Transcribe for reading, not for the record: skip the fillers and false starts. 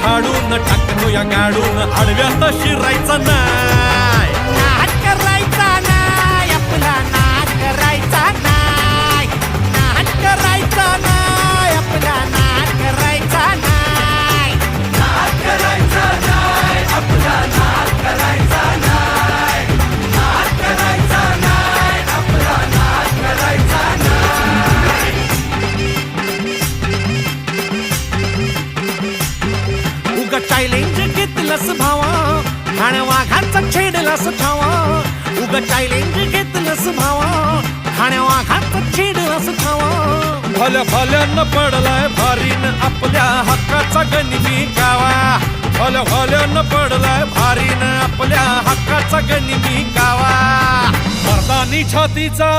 फाडून टाकतो या गाडून आडव्यात शिरायचा नाही. नाद करायचा नाही आपला, नाद करायचा नाही, नाद करायचा नाही आपला, नाद करायचा नाही, नाद करायचा नाही आपला, नाद करायचा नाही, नाद करायचा नाही आपला, नाद करायचा नाही. उगा चॅलेंज घेतलंस भावा, खाण वाघाचा छेडलास ठावा. उगा चॅलेंज घेतलंस भावा, खाण वाघाचा छेडलास ठावा. भल्या भल्यानं पडलाय भारीन आपल्या हक्काचा गनिमी गावा. भल्या भल्यानं पडलाय भारीन आपल्या हक्काचा गनिमी गावा. मर्दानी छातीचा